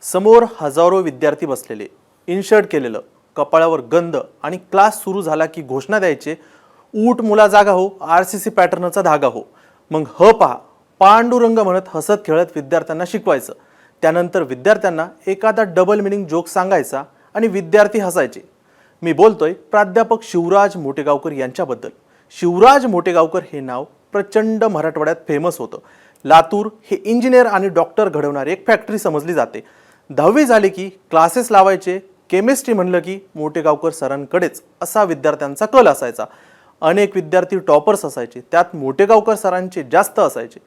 समोर हजारो विद्यार्थी बसलेले, इनशर्ट केलेलं, कपाळावर गंध आणि क्लास सुरू झाला की घोषणा द्यायचे, ऊट मुला जागा हो, RCC पॅटर्नचा धागा हो. मग पहा, पांडुरंग म्हणत हसत खेळत विद्यार्थ्यांना शिकवायचं. त्यानंतर विद्यार्थ्यांना एखादा डबल मिनिंग जोक सांगायचा आणि विद्यार्थी हसायचे. मी बोलतोय प्राध्यापक शिवराज मोटेगावकर यांच्याबद्दल. शिवराज मोटेगावकर हे नाव प्रचंड मराठवाड्यात फेमस होतं. लातूर हे इंजिनियर आणि डॉक्टर घडवणारी एक फॅक्टरी समजली जाते. 10वी झाली की क्लासेस लावायचे. केमिस्ट्री म्हणलं की मोटेगावकर सरांकडेच असा विद्यार्थ्यांचा कल असायचा. अनेक विद्यार्थी टॉपर्स असायचे, त्यात मोटेगावकर सरांचे जास्त असायचे.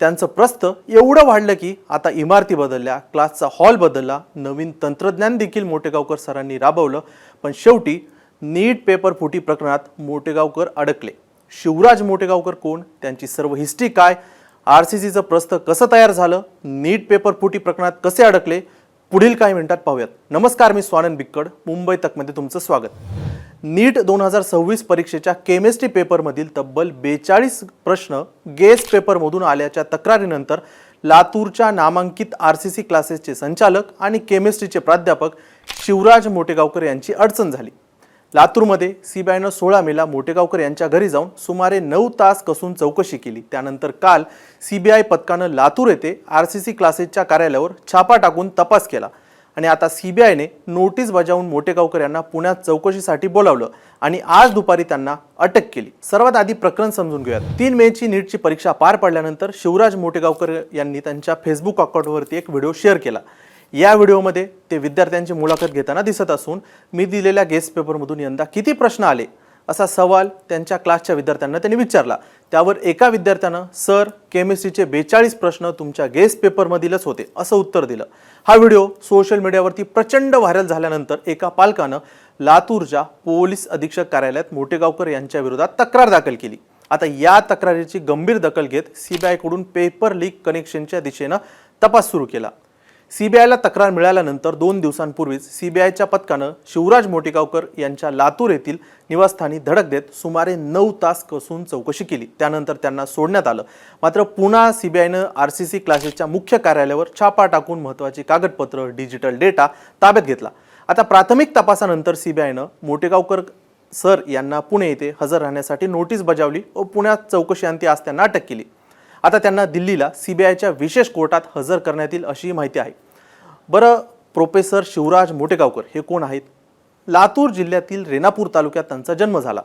त्यांचं प्रस्थ एवढं वाढलं की आता इमारती बदलल्या, क्लासचा हॉल बदलला, नवीन तंत्रज्ञान देखील मोटेगावकर सरांनी राबवलं. पण शेवटी नीट पेपर फुटी प्रकरणात मोटेगावकर अडकले. शिवराज मोटेगावकर कोण, त्यांची सर्व हिस्ट्री काय, RCCचं प्रस्थ कसं तयार झालं, नीट पेपर फुटी प्रकरणात कसे अडकले, पुढील काही मिनिटात पाहूयात. नमस्कार, मी स्वानंद बिक्कड, मुंबई तकमध्ये तुमचं स्वागत. नीट 2026 परीक्षेच्या केमिस्ट्री पेपरमधील तब्बल 42 प्रश्न गेस्ट पेपरमधून आल्याच्या तक्रारीनंतर लातूरच्या नामांकित RCC क्लासेसचे संचालक आणि केमिस्ट्रीचे प्राध्यापक शिवराज मोटेगावकर यांची अडचण झाली. लातूरमध्ये CBIनं 16 मेला मोटेगावकर यांच्या घरी जाऊन सुमारे 9 तास कसून चौकशी केली. त्यानंतर काल CBI पथकानं लातूर येथे RCC क्लासेसच्या कार्यालयावर छापा टाकून तपास केला आणि आता CBIने नोटीस बजावून मोटेगावकर यांना पुण्यात चौकशीसाठी बोलावलं आणि आज दुपारी त्यांना अटक केली. सर्वात आधी प्रकरण समजून घेऊयात. 3 मेची नीटची परीक्षा पार पडल्यानंतर शिवराज मोटेगावकर यांनी त्यांच्या फेसबुक अकाउंटवरती एक व्हिडिओ शेअर केला. या व्हिडिओमध्ये ते विद्यार्थ्यांची मुलाखत घेताना दिसत असून मी दिलेल्या गेस्ट पेपरमधून यंदा किती प्रश्न आले असा सवाल त्यांच्या क्लासच्या विद्यार्थ्यांना त्यांनी विचारला. त्यावर एका विद्यार्थ्यानं सर, केमिस्ट्रीचे 42 प्रश्न तुमच्या गेस्ट पेपरमधीलच होते असं उत्तर दिलं. हा व्हिडिओ सोशल मीडियावरती प्रचंड व्हायरल झाल्यानंतर एका पालकानं लातूरच्या पोलीस अधीक्षक कार्यालयात मोटेगावकर यांच्या विरोधात तक्रार दाखल केली. आता या तक्रारीची गंभीर दखल घेत CBI कडून पेपर लीक कनेक्शनच्या दिशेनं तपास सुरू केला. CBIला तक्रार मिळाल्यानंतर 2 दिवसांपूर्वीच CBIच्या पथकानं शिवराज मोटेगावकर यांच्या लातूर येथील निवासस्थानी धडक देत सुमारे 9 तास कसून चौकशी केली. त्यानंतर त्यांना सोडण्यात आलं. मात्र पुन्हा CBIनं RCC क्लासेसच्या मुख्य कार्यालयावर छापा टाकून महत्त्वाची कागदपत्र, डिजिटल डेटा ताब्यात घेतला. आता प्राथमिक तपासानंतर CBIनं मोटेगावकर सर यांना पुणे येथे हजर राहण्यासाठी नोटीस बजावली व पुण्यात चौकशीअंती आज त्यांना अटक केली. आता त्यांना दिल्लीला CBIच्या विशेष कोर्टात हजर करण्यात येईल अशी माहिती आहे. बरं, प्रोफेसर शिवराज मोटेगावकर हे कोण आहेत? लातूर जिल्ह्यातील रेणापूर तालुक्यात त्यांचा जन्म झाला.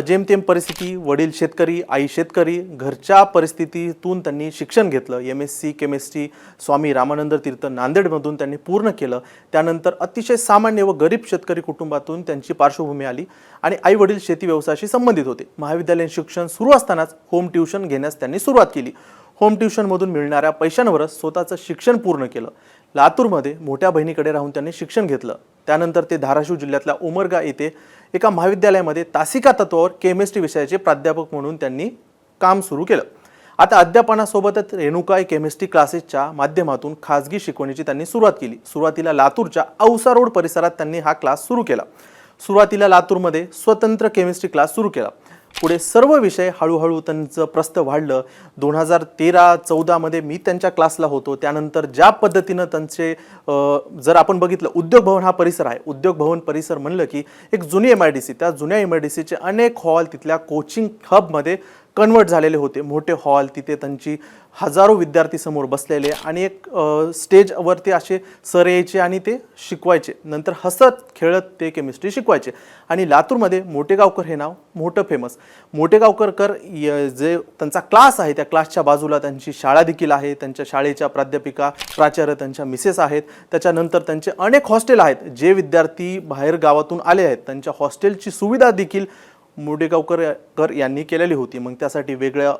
जेमतेम परिस्थिती, वडील शेतकरी, आई शेतकरी, घरच्या परिस्थितीतून त्यांनी शिक्षण घेतलं. MSc केमिस्ट्री स्वामी रामानंद तीर्थ नांदेडमधून त्यांनी पूर्ण केलं. त्यानंतर अतिशय सामान्य व गरीब शेतकरी कुटुंबातून त्यांची पार्श्वभूमी आली आणि आई वडील शेती व्यवसायाशी संबंधित होते. महाविद्यालयीन शिक्षण सुरू असतानाच होम ट्युशन घेण्यास त्यांनी सुरुवात केली. होम ट्युशनमधून मिळणाऱ्या पैशांवरच स्वतःचं शिक्षण पूर्ण केलं. लातूरमध्ये मोठ्या बहिणीकडे राहून त्यांनी शिक्षण घेतलं. त्यानंतर ते धाराशिव जिल्ह्यातल्या उमरगा येथे एका महाविद्यालयामध्ये तासिका तत्वावर केमिस्ट्री विषयाचे प्राध्यापक म्हणून त्यांनी काम सुरू केलं. आता अध्यापनासोबतच रेणुका केमिस्ट्री क्लासेसच्या माध्यमातून खाजगी शिकवणीची त्यांनी सुरुवात केली. सुरुवातीला लातूरच्या औसा रोड परिसरात त्यांनी हा क्लास सुरू केला. सुरुवातीला लातूरमध्ये स्वतंत्र केमिस्ट्री क्लास सुरू केला. पुढे सर्व विषय हळूहळू त्यांचं प्रस्थ वाढलं. 2013-14 मध्ये मी त्यांच्या क्लासला होतो. त्यानंतर ज्या पद्धतीनं त्यांचे जर आपण बघितलं, उद्योग भवन हा परिसर आहे. उद्योग भवन परिसर म्हणलं की एक जुनी MIDC, त्या जुन्या MIDCचे अनेक हॉल तिथल्या कोचिंग हबमध्ये कन्वर्ट झालेले होते. मोठे हॉल, तिथे त्यांची हजारो विद्यार्थी समोर बसलेले आणि एक स्टेजवरती असे सर यायचे आणि ते शिकवायचे. नंतर हसत खेळत ते केमिस्ट्री शिकवायचे. आणि लातूरमध्ये मोटेगावकर हे नाव मोठं फेमस. मोटेगावकर जे त्यांचा क्लास आहे त्या क्लासच्या बाजूला त्यांची शाळा देखील आहे. त्यांच्या शाळेच्या प्राध्यापिका, प्राचार्य त्यांच्या मिसेस आहेत. त्याच्यानंतर त्यांचे अनेक हॉस्टेल आहेत. जे विद्यार्थी बाहेर गावातून आले आहेत त्यांच्या हॉस्टेलची सुविधा देखील मोटेगावकर यांनी केलेली होती. मग त्यासाठी वेगळ्या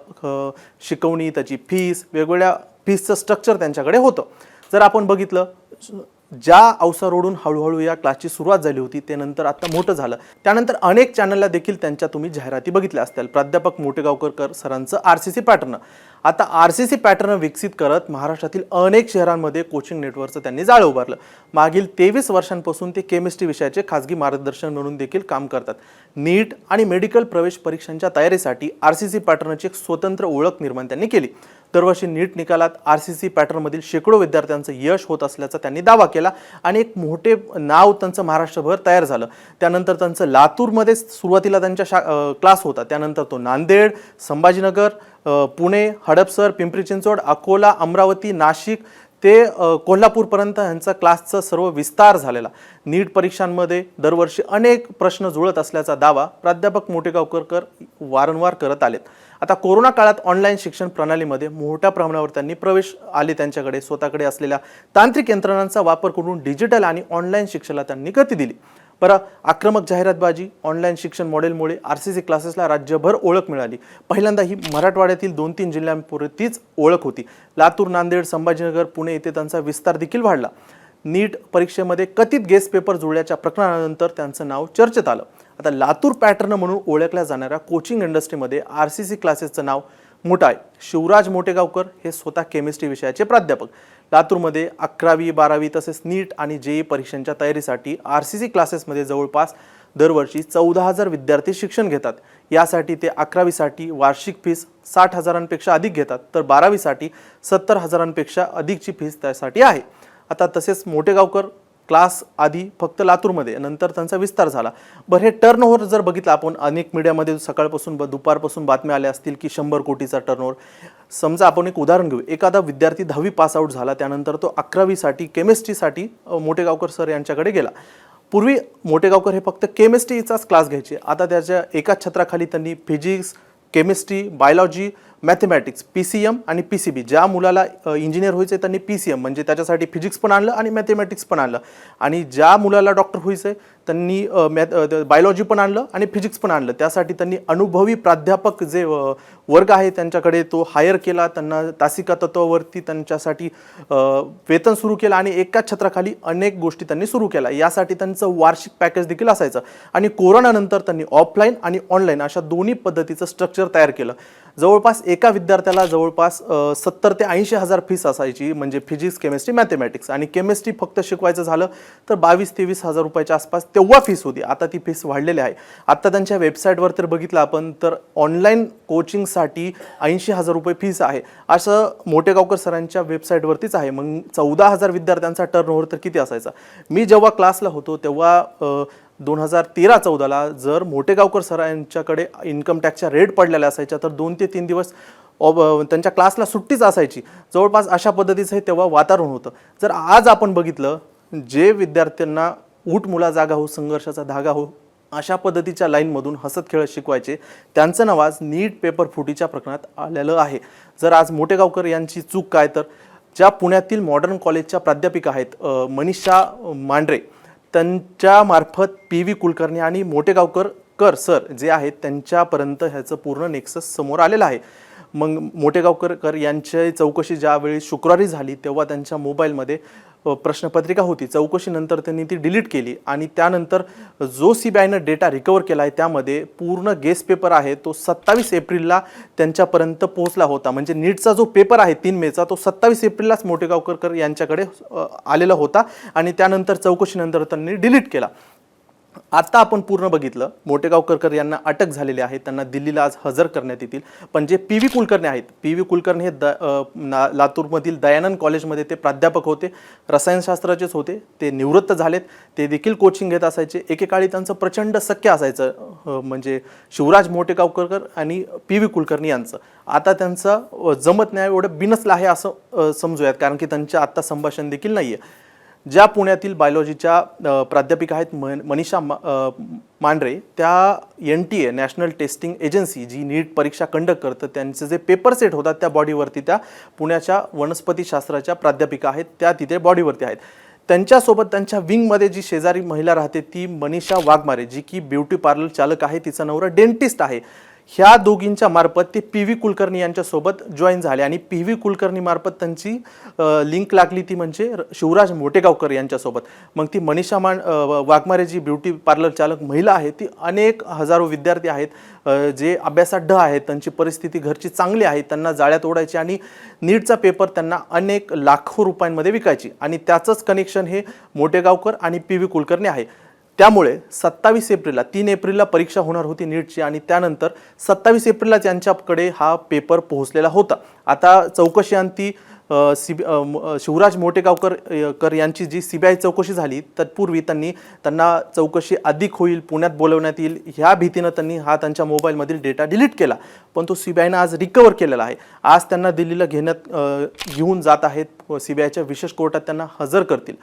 शिकवणी, त्याची फीस, वेगवेगळ्या फीसचं स्ट्रक्चर त्यांच्याकडे होतं. जर आपण बघितलं, ज्या औसा रोडून हळूहळू या क्लासची सुरुवात झाली होती ते नंतर आता मोठं झालं. त्यानंतर अनेक चॅनलला देखील त्यांच्या तुम्ही जाहिराती बघितल्या असतील. प्राध्यापक मोटेगावकर सरांचं RCC पॅटर्न. आता RCC पॅटर्न विकसित करत महाराष्ट्रातील अनेक शहरांमध्ये कोचिंग नेटवर्कचं त्यांनी जाळं उभारलं. मागील 23 वर्षांपासून ते केमिस्ट्री विषयाचे खासगी मार्गदर्शन म्हणून देखील काम करतात. नीट आणि मेडिकल प्रवेश परीक्षांच्या तयारीसाठी RCC पॅटर्नची एक स्वतंत्र ओळख निर्माण त्यांनी केली. दरवर्षी नीट निकालात RCC पॅटर्नमधील शेकडो विद्यार्थ्यांचं यश होत असल्याचा त्यांनी दावा केला आणि एक मोठे नाव त्यांचं महाराष्ट्रभर तयार झालं. त्यानंतर त्यांचं लातूरमध्ये सुरुवातीला त्यांच्या क्लास होता. त्यानंतर तो नांदेड, संभाजीनगर, पुणे, हडपसर, पिंपरी चिंचवड, अकोला, अमरावती, नाशिक ते कोल्हापूरपर्यंत यांचा क्लासचा सर्व विस्तार झालेला. नीट परीक्षांमध्ये दरवर्षी अनेक प्रश्न जुळत असल्याचा दावा प्राध्यापक मोटेगावकर वारंवार करत आलेत. आता कोरोना काळात ऑनलाईन शिक्षण प्रणालीमध्ये मोठ्या प्रमाणावर त्यांनी प्रवेश आले. त्यांच्याकडे स्वतःकडे असलेल्या तांत्रिक यंत्रणांचा वापर करून डिजिटल आणि ऑनलाईन शिक्षणाला त्यांनी गती दिली. बरं, आक्रमक जाहिरातबाजी ऑनलाईन शिक्षण मॉडेलमुळे RCC क्लासेसला राज्यभर ओळख मिळाली. पहिल्यांदा ही मराठवाड्यातील 2-3 जिल्ह्यांपुरतीच ओळख होती. लातूर, नांदेड, संभाजीनगर, पुणे येथे त्यांचा विस्तार देखील वाढला. नीट परीक्षेमध्ये कथित गेस्ट पेपर जुळल्याच्या प्रकरणानंतर त्यांचं नाव चर्चेत आलं. आता लातूर पॅटर्न म्हणून ओळखल्या जाणाऱ्या कोचिंग इंडस्ट्रीमध्ये RCC क्लासेसचं नाव मोठं आहे. शिवराज मोटेगावकर हे स्वतः केमिस्ट्री विषयाचे प्राध्यापक. लातूरमध्ये 11वी, 12वी तसेच नीट आणि JEE परीक्षांच्या तयारीसाठी RCC क्लासेसमध्ये जवळपास दरवर्षी 14,000 विद्यार्थी शिक्षण घेतात. यासाठी ते 11वीसाठी वार्षिक फीस 60,000पेक्षा अधिक घेतात, तर 12वीसाठी 70,000पेक्षा अधिकची फीस त्यासाठी आहे. आता तसेच मोटेगावकर क्लास आधी फक्त लातूरमध्ये, नंतर त्यांचा विस्तार झाला. बरं, हे टर्नओव्हर जर बघितलं आपण, अनेक मीडियामध्ये सकाळपासून दुपारपासून बातम्या आल्या असतील की 100 कोटीचा टर्नओव्हर. समजा आपण एक उदाहरण घेऊ. एखादा विद्यार्थी 10वी पास आउट झाला, त्यानंतर तो 11वीसाठी केमिस्ट्रीसाठी मोटेगावकर सर यांच्याकडे गेला. पूर्वी मोटेगावकर हे फक्त केमिस्ट्रीचाच क्लास घ्यायचे. आता त्याच्या एकाच छत्राखाली त्यांनी physics, chemistry, biology, mathematics, PCM आणि PCB, ज्या मुलाला इंजिनियर व्हायचं आहे त्यांनी PCM म्हणजे त्याच्यासाठी फिजिक्स पण आणलं आणि मॅथमॅटिक्स पण आणलं, आणि ज्या मुलाला डॉक्टर व्हायचं आहे त्यांनी बायोलॉजी पण आणलं आणि फिजिक्स पण आणलं. त्यासाठी त्यांनी अनुभवी प्राध्यापक जे वर्ग आहे त्यांच्याकडे तो हायर केला. त्यांना तासिका तत्वावरती त्यांच्यासाठी वेतन सुरू केलं आणि एकाच छत्राखाली अनेक गोष्टी त्यांनी सुरू केल्या. यासाठी त्यांचं वार्षिक पॅकेज देखील असायचं. आणि कोरोनानंतर त्यांनी ऑफलाईन आणि ऑनलाईन अशा दोन्ही पद्धतीचं स्ट्रक्चर तयार केलं. जवळपास एका विद्यार्थ्याला जवळपास 70 ते 80 हजार फीस असायची, म्हणजे फिजिक्स, केमिस्ट्री, मॅथमॅटिक्स. आणि केमिस्ट्री फक्त शिकवायचं झालं तर 22-23 हजार रुपयाच्या आसपास तेव्हा फीस होती. आता ती फीस वाढलेली आहे. आता त्यांच्या वेबसाईटवर तर बघितलं आपण तर ऑनलाईन कोचिंगसाठी 80,000 रुपये फीस आहे, असं मोटेगावकर सरांच्या वेबसाईटवरतीच आहे. मग 14,000 विद्यार्थ्यांचा टर्नओव्हर तर किती असायचा. मी जेव्हा क्लासला होतो तेव्हा 2013-14ला जर मोटेगावकर सरांच्याकडे इन्कम टॅक्सच्या रेट पडलेल्या असायच्या तर 2 ते 3 दिवस त्यांच्या क्लासला सुट्टीच असायची. जवळपास अशा पद्धतीचं हे तेव्हा वातावरण होतं. जर आज आपण बघितलं, जे विद्यार्थ्यांना ऊट मुला जागा हो, संघर्षाचा धागा हो, अशा पद्धतीच्या लाईनमधून हसत खेळत शिकवायचे, त्यांचं नाव आज नीट पेपर फुटीच्या प्रकरणात आलेलं आहे. जर आज मोटेगावकर यांची चूक काय, तर ज्या पुण्यातील मॉडर्न कॉलेजच्या प्राध्यापिका आहेत मनीषा मांढरे, त्यांच्या मार्फत PV कुलकर्णी आणि मोटेगावकर सर जे आहेत त्यांच्यापर्यंत ह्याचं पूर्ण नेक्सस समोर आलेलं आहे. मग मोटेगावकर यांची चौकशी ज्यावेळी शुक्रवारी झाली तेव्हा त्यांच्या मोबाईलमध्ये प्रश्नपत्रिका होती. चौकशीनंतर त्यांनी ती डिलीट केली आणि त्यानंतर जो CBIनं डेटा रिकवर केला आहे त्यामध्ये पूर्ण गेस्ट पेपर आहे तो 27 एप्रिलला त्यांच्यापर्यंत पोहोचला होता. म्हणजे नीटचा जो पेपर आहे 3 मेचा तो 27 एप्रिललाच मोटेगावकर यांच्याकडे आलेला होता आणि त्यानंतर चौकशीनंतर त्यांनी डिलीट केला. आता आपण पूर्ण बघितलं, मोटेगावकर यांना अटक झालेली आहे. त्यांना दिल्लीला आज हजर करण्यात येतील. पण जे PV कुलकर्णी आहेत, PV कुलकर्णी हे लातूरमधील दयानंद कॉलेजमध्ये ते प्राध्यापक होते, रसायनशास्त्राचेच होते. ते निवृत्त झालेत. ते देखील कोचिंग घेत असायचे. एकेकाळी त्यांचं प्रचंड सख्य असायचं, म्हणजे शिवराज मोटेगावकर आणि PV कुलकर्णी यांचं. आता त्यांचं जमत नाही, एवढं बिनसलं आहे असं समजूयात, कारण की त्यांचं आत्ता संभाषण देखील नाही आहे. ज्या पुण्यातील बायोलॉजीच्या प्राध्यापिका आहेत मनीषा मांढरे, त्या NTA नॅशनल टेस्टिंग एजन्सी जी नीट परीक्षा कंडक्ट करतं त्यांचे जे पेपर सेट होतात त्या बॉडीवरती त्या पुण्याच्या वनस्पतीशास्त्राच्या प्राध्यापिका आहेत, त्या तिथे बॉडीवरती आहेत. त्यांच्यासोबत त्यांच्या विंगमध्ये जी शेजारी महिला राहते ती मनीषा वाघमारे, जी की ब्युटी पार्लर चालक आहे. तिचा नवरा डेंटिस्ट आहे. ह्या दोघींच्या मार्फत ते पी व्ही कुलकर्णी यांच्यासोबत जॉईन झाले आणि पी व्ही कुलकर्णी मार्फत त्यांची लिंक लागली ती म्हणजे शिवराज मोटेगावकर यांच्यासोबत. मग ती मनीषा वाघमारे जी ब्युटी पार्लर चालक महिला आहे, ती अनेक हजारो विद्यार्थी आहेत जे अभ्यासात ढ आहेत, त्यांची परिस्थिती घरची चांगली आहे, त्यांना जाळ्यात ओढायची आणि नीटचा पेपर त्यांना अनेक लाखो रुपयांमध्ये विकायची आणि त्याचंच कनेक्शन हे मोटेगावकर आणि पी व्ही कुलकर्णी आहे. त्यामुळे 27 एप्रिलला 3 एप्रिलला परीक्षा होणार होती नीटची आणि त्यानंतर 27 एप्रिलला त्यांच्याकडे हा पेपर पोहोचलेला होता. आता चौकशी अंती शिवराज मोटेगावकर यांची जी CBI चौकशी झाली तत्पूर्वी त्यांना चौकशी अधिक होईल, पुण्यात बोलवण्यात येईल ह्या भीतीनं त्यांनी हा त्यांच्या मोबाईलमधील डेटा डिलीट केला. पण तो CBIनं आज रिकवर केलेला आहे. आज त्यांना दिल्लीला घेऊन जात आहेत. CBIच्या विशेष कोर्टात त्यांना हजर करतील.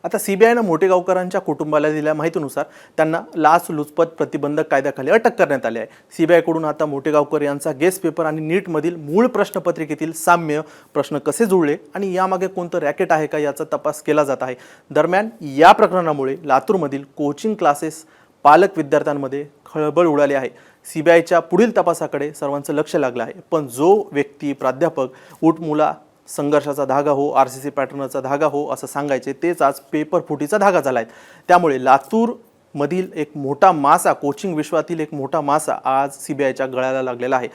आता CBIनं मोटेगावकरांच्या कुटुंबाला दिलेल्या माहितीनुसार त्यांना लाचलुचपत प्रतिबंधक कायद्याखाली अटक करण्यात आली आहे. CBIकडून आता मोटेगावकर यांचा गेस्ट पेपर आणि नीटमधील मूळ प्रश्नपत्रिकेतील साम्य, प्रश्न कसे जुळले आणि यामागे कोणतं रॅकेट आहे का याचा तपास केला जात आहे. दरम्यान या प्रकरणामुळे लातूरमधील कोचिंग क्लासेस पालक विद्यार्थ्यांमध्ये खळबळ उडाली आहे. CBIच्या पुढील तपासाकडे सर्वांचं लक्ष लागलं आहे. पण जो व्यक्ती प्राध्यापक उठमुला संघर्षाचा धागा हो, RCC पॅटर्नचा धागा हो असं सांगायचे, तेच आज पेपर फुटीचा धागा झाला आहे. त्यामुळे लातूरमधील एक मोठा मासा, कोचिंग विश्वातील एक मोठा मासा आज CBIच्या गळ्याला लागलेला आहे.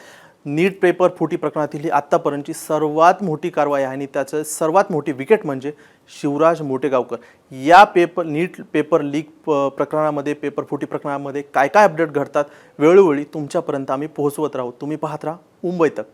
नीट पेपर फुटी प्रकरणातील ही आत्तापर्यंतची सर्वात मोठी कारवाई आहे आणि त्याचं सर्वात मोठी विकेट म्हणजे शिवराज मोटेगावकर. या नीट पेपर लीक प्रकरणामध्ये, पेपर फुटी प्रकरणामध्ये काय काय अपडेट घडतात वेळोवेळी तुमच्यापर्यंत आम्ही पोहोचवत राहू. तुम्ही पाहत राहा मुंबई तक.